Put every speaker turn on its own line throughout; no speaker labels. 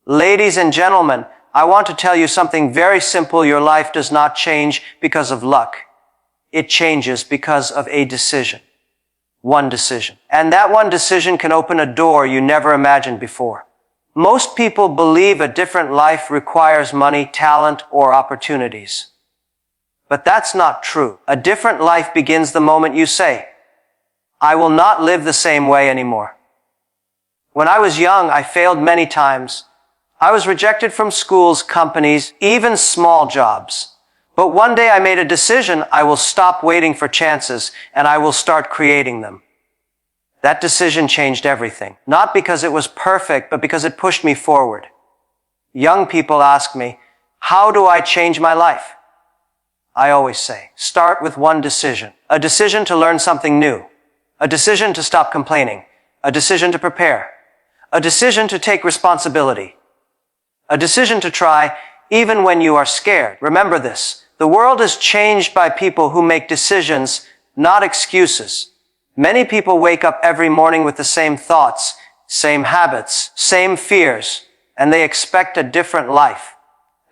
Ladies and gentlemen, I want to tell you something very simple. Your life does not change because of luck. It changes because of a decision. One decision. And that one decision can open a door you never imagined before. Most people believe a different life requires money, talent, or opportunities. But that's not true. A different life begins the moment you say, I will not live the same way anymore. When I was young, I failed many times. I was rejected from schools, companies, even small jobs. But one day I made a decision. I will stop waiting for chances and I will start creating them. That decision changed everything. Not because it was perfect, but because it pushed me forward. Young people ask me, how do I change my life? I always say, start with one decision. A decision to learn something new. A decision to stop complaining. A decision to prepare. A decision to take responsibility. A decision to try even when you are scared. Remember this. The world is changed by people who make decisions, not excuses. Many people wake up every morning with the same thoughts, same habits, same fears, and they expect a different life.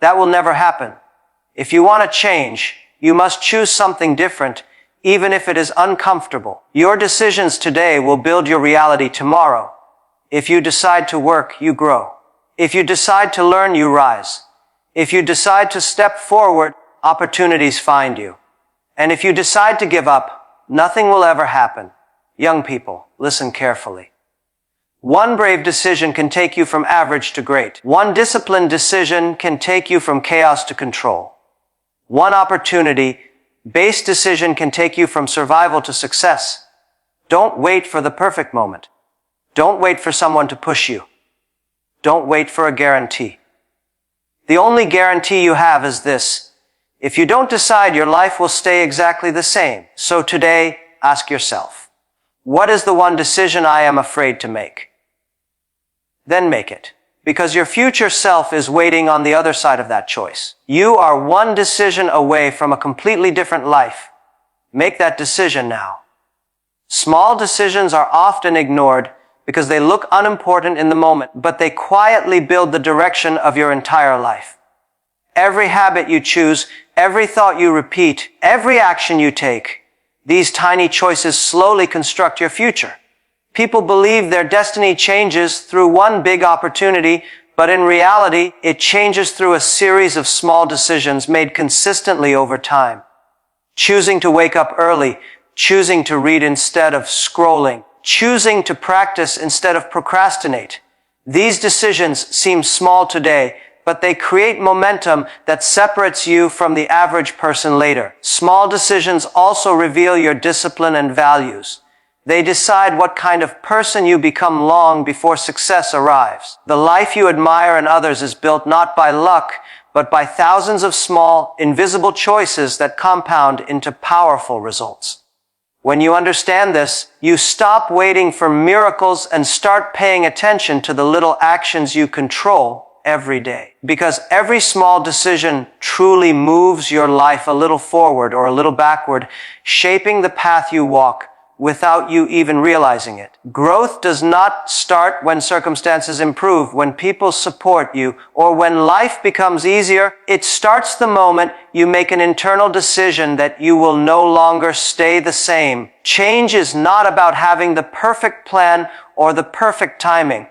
That will never happen. If you want to change, you must choose something different, even if it is uncomfortable. Your decisions today will build your reality tomorrow. If you decide to work, you grow. If you decide to learn, you rise. If you decide to step forward, opportunities find you. And if you decide to give up, nothing will ever happen. Young people, listen carefully. One brave decision can take you from average to great. One disciplined decision can take you from chaos to control. One opportunity-based decision can take you from survival to success. Don't wait for the perfect moment. Don't wait for someone to push you. Don't wait for a guarantee. The only guarantee you have is this. If you don't decide, your life will stay exactly the same. So today, ask yourself, what is the one decision I am afraid to make? Then make it, because your future self is waiting on the other side of that choice. You are one decision away from a completely different life. Make that decision now. Small decisions are often ignored because they look unimportant in the moment, but they quietly build the direction of your entire life. Every habit you choose, every thought you repeat, every action you take, these tiny choices slowly construct your future. People believe their destiny changes through one big opportunity, but in reality, it changes through a series of small decisions made consistently over time. Choosing to wake up early, choosing to read instead of scrolling, choosing to practice instead of procrastinate. These decisions seem small today, but they create momentum that separates you from the average person later. Small decisions also reveal your discipline and values. They decide what kind of person you become long before success arrives. The life you admire in others is built not by luck, but by thousands of small, invisible choices that compound into powerful results. When you understand this, you stop waiting for miracles and start paying attention to the little actions you control every day. Because every small decision truly moves your life a little forward or a little backward, shaping the path you walk without you even realizing it. Growth does not start when circumstances improve, when people support you, or when life becomes easier. It starts the moment you make an internal decision that you will no longer stay the same. Change is not about having the perfect plan or the perfect timing.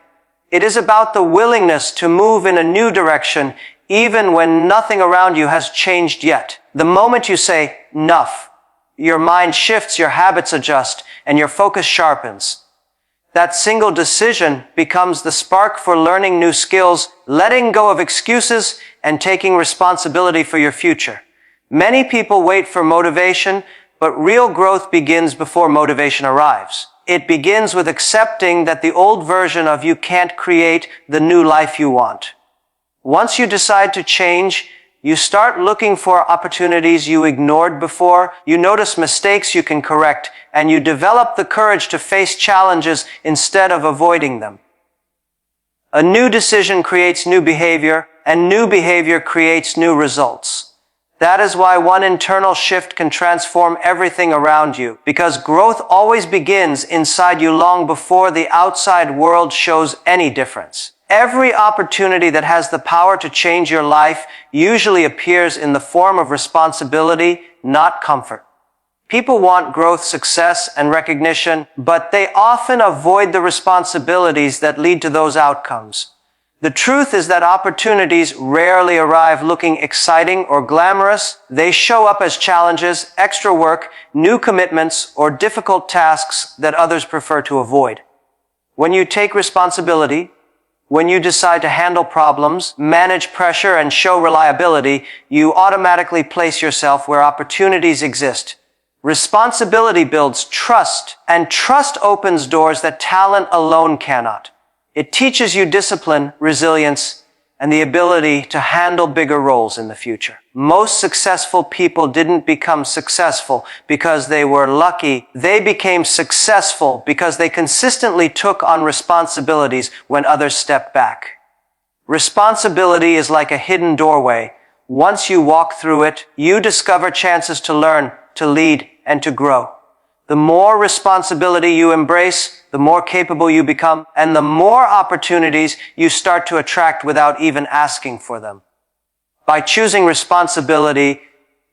It is about the willingness to move in a new direction, even when nothing around you has changed yet. The moment you say, enough, your mind shifts, your habits adjust, and your focus sharpens. That single decision becomes the spark for learning new skills, letting go of excuses, and taking responsibility for your future. Many people wait for motivation, but real growth begins before motivation arrives. It begins with accepting that the old version of you can't create the new life you want. Once you decide to change, you start looking for opportunities you ignored before, you notice mistakes you can correct, and you develop the courage to face challenges instead of avoiding them. A new decision creates new behavior, and new behavior creates new results. That is why one internal shift can transform everything around you, because growth always begins inside you long before the outside world shows any difference. Every opportunity that has the power to change your life usually appears in the form of responsibility, not comfort. People want growth, success, and recognition, but they often avoid the responsibilities that lead to those outcomes. The truth is that opportunities rarely arrive looking exciting or glamorous. They show up as challenges, extra work, new commitments, or difficult tasks that others prefer to avoid. When you take responsibility, when you decide to handle problems, manage pressure, and show reliability, you automatically place yourself where opportunities exist. Responsibility builds trust, and trust opens doors that talent alone cannot. It teaches you discipline, resilience, and the ability to handle bigger roles in the future. Most successful people didn't become successful because they were lucky. They became successful because they consistently took on responsibilities when others stepped back. Responsibility is like a hidden doorway. Once you walk through it, you discover chances to learn, to lead, and to grow. The more responsibility you embrace, the more capable you become, and the more opportunities you start to attract without even asking for them. By choosing responsibility,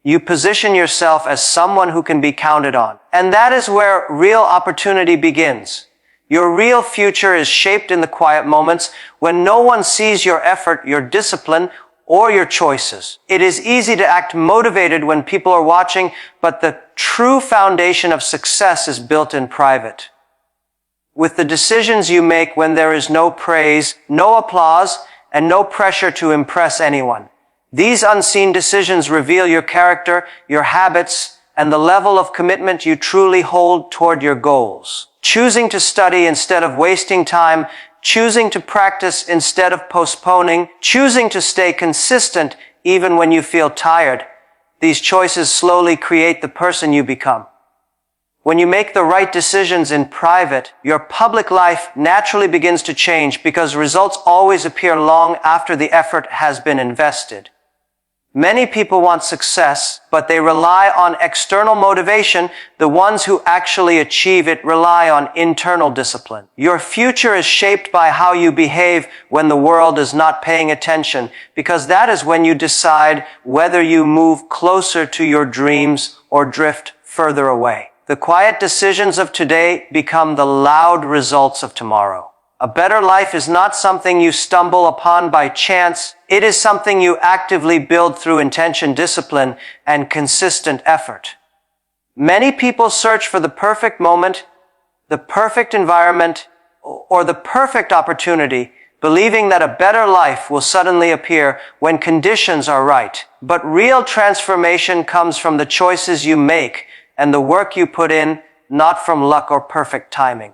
you position yourself as someone who can be counted on. And that is where real opportunity begins. Your real future is shaped in the quiet moments when no one sees your effort, your discipline, or your choices. It is easy to act motivated when people are watching, but the true foundation of success is built in private. With the decisions you make when there is no praise, no applause, and no pressure to impress anyone. These unseen decisions reveal your character, your habits, and the level of commitment you truly hold toward your goals. Choosing to study instead of wasting time, choosing to practice instead of postponing, choosing to stay consistent even when you feel tired. These choices slowly create the person you become. When you make the right decisions in private, your public life naturally begins to change because results always appear long after the effort has been invested. Many people want success, but they rely on external motivation. The ones who actually achieve it rely on internal discipline. Your future is shaped by how you behave when the world is not paying attention, because that is when you decide whether you move closer to your dreams or drift further away. The quiet decisions of today become the loud results of tomorrow. A better life is not something you stumble upon by chance. It is something you actively build through intention, discipline, and consistent effort. Many people search for the perfect moment, the perfect environment, or the perfect opportunity, believing that a better life will suddenly appear when conditions are right. But real transformation comes from the choices you make and the work you put in, not from luck or perfect timing.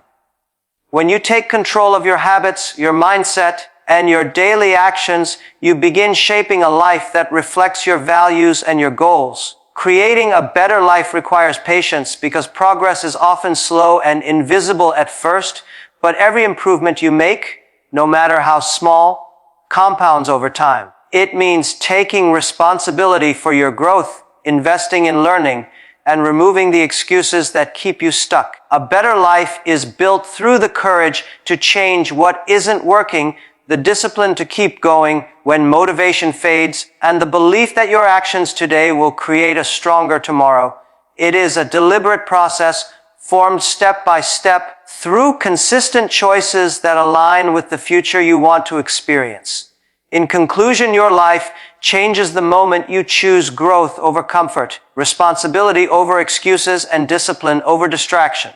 When you take control of your habits, your mindset, and your daily actions, you begin shaping a life that reflects your values and your goals. Creating a better life requires patience because progress is often slow and invisible at first, but every improvement you make, no matter how small, compounds over time. It means taking responsibility for your growth, investing in learning, and removing the excuses that keep you stuck. A better life is built through the courage to change what isn't working, the discipline to keep going when motivation fades, and the belief that your actions today will create a stronger tomorrow. It is a deliberate process, formed step by step, through consistent choices that align with the future you want to experience. In conclusion, your life changes the moment you choose growth over comfort, responsibility over excuses, and discipline over distraction.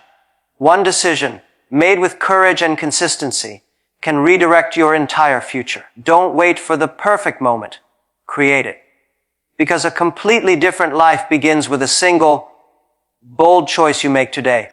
One decision, made with courage and consistency, can redirect your entire future. Don't wait for the perfect moment. Create it. Because a completely different life begins with a single, bold choice you make today.